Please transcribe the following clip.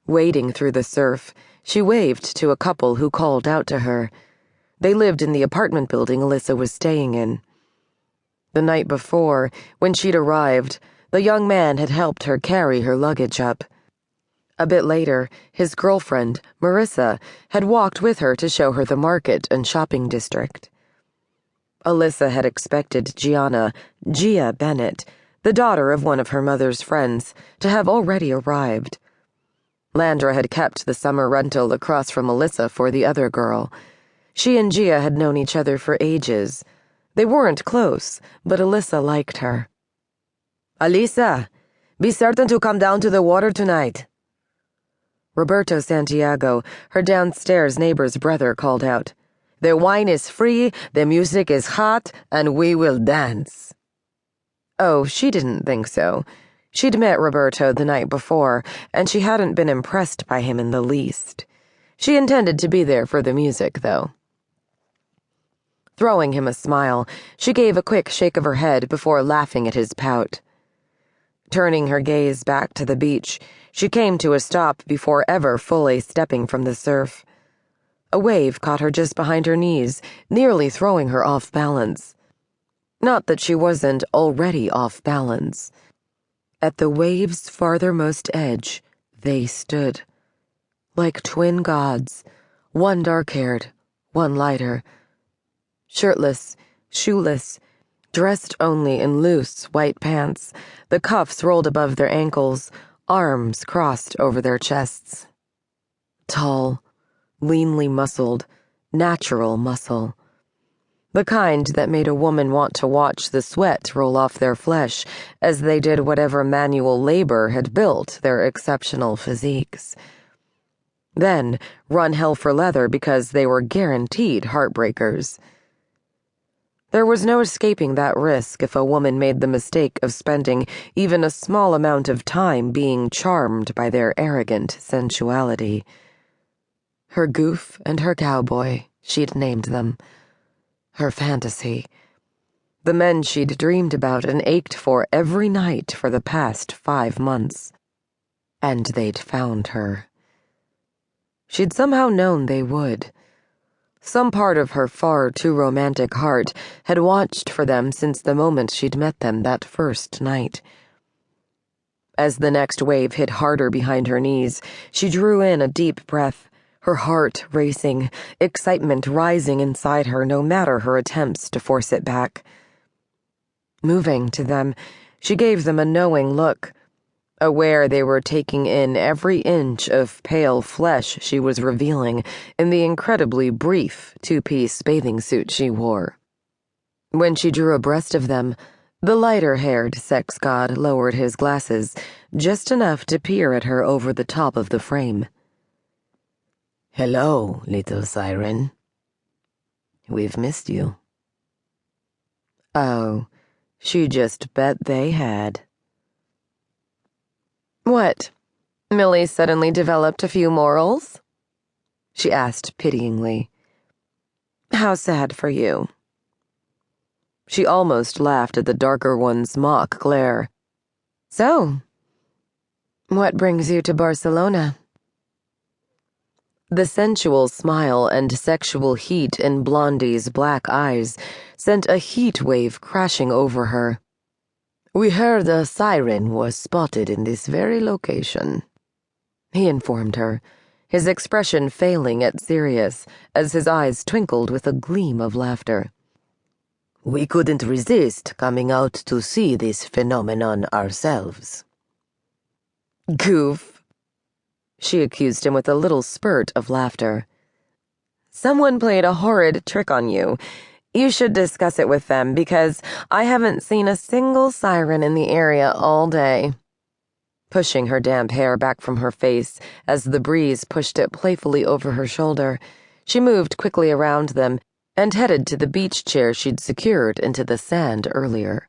Wading through the surf, she waved to a couple who called out to her. They lived in the apartment building Alyssa was staying in. The night before, when she'd arrived, the young man had helped her carry her luggage up. A bit later, his girlfriend, Marissa, had walked with her to show her the market and shopping district. Alyssa had expected Gia Bennett, the daughter of one of her mother's friends, to have already arrived. Landra had kept the summer rental across from Alyssa for the other girl. She and Gia had known each other for ages. They weren't close, but Alyssa liked her. "Alyssa, be certain to come down to the water tonight." Roberto Santiago, her downstairs neighbor's brother, called out. "The wine is free, the music is hot, and we will dance." Oh, she didn't think so. She'd met Roberto the night before, and she hadn't been impressed by him in the least. She intended to be there for the music, though. Throwing him a smile, she gave a quick shake of her head before laughing at his pout. Turning her gaze back to the beach, she came to a stop before ever fully stepping from the surf. A wave caught her just behind her knees, nearly throwing her off balance. Not that she wasn't already off balance. At the wave's farthermost edge, they stood. Like twin gods, one dark-haired, one lighter. Shirtless, shoeless, dressed only in loose white pants, the cuffs rolled above their ankles, arms crossed over their chests. Tall, leanly muscled, natural muscle. The kind that made a woman want to watch the sweat roll off their flesh as they did whatever manual labor had built their exceptional physiques. Then run hell for leather because they were guaranteed heartbreakers. There was no escaping that risk if a woman made the mistake of spending even a small amount of time being charmed by their arrogant sensuality. Her goof and her cowboy, she'd named them. Her fantasy. The men she'd dreamed about and ached for every night for the past 5 months. And they'd found her. She'd somehow known they would. Some part of her far too romantic heart had watched for them since the moment she'd met them that first night. As the next wave hit harder behind her knees, she drew in a deep breath, her heart racing, excitement rising inside her no matter her attempts to force it back. Moving to them, she gave them a knowing look, aware they were taking in every inch of pale flesh she was revealing in the incredibly brief 2-piece bathing suit she wore. When she drew abreast of them, the lighter-haired sex god lowered his glasses just enough to peer at her over the top of the frame. "Hello, little siren. We've missed you." Oh, she just bet they had. "What, Millie suddenly developed a few morals?" she asked pityingly. "How sad for you." She almost laughed at the darker one's mock glare. "So, what brings you to Barcelona?" The sensual smile and sexual heat in Blondie's black eyes sent a heat wave crashing over her. "We heard a siren was spotted in this very location," he informed her, his expression failing yet serious as his eyes twinkled with a gleam of laughter. "We couldn't resist coming out to see this phenomenon ourselves." "Goof," she accused him with a little spurt of laughter. "Someone played a horrid trick on you. You should discuss it with them because I haven't seen a single siren in the area all day." Pushing her damp hair back from her face as the breeze pushed it playfully over her shoulder, she moved quickly around them and headed to the beach chair she'd secured into the sand earlier.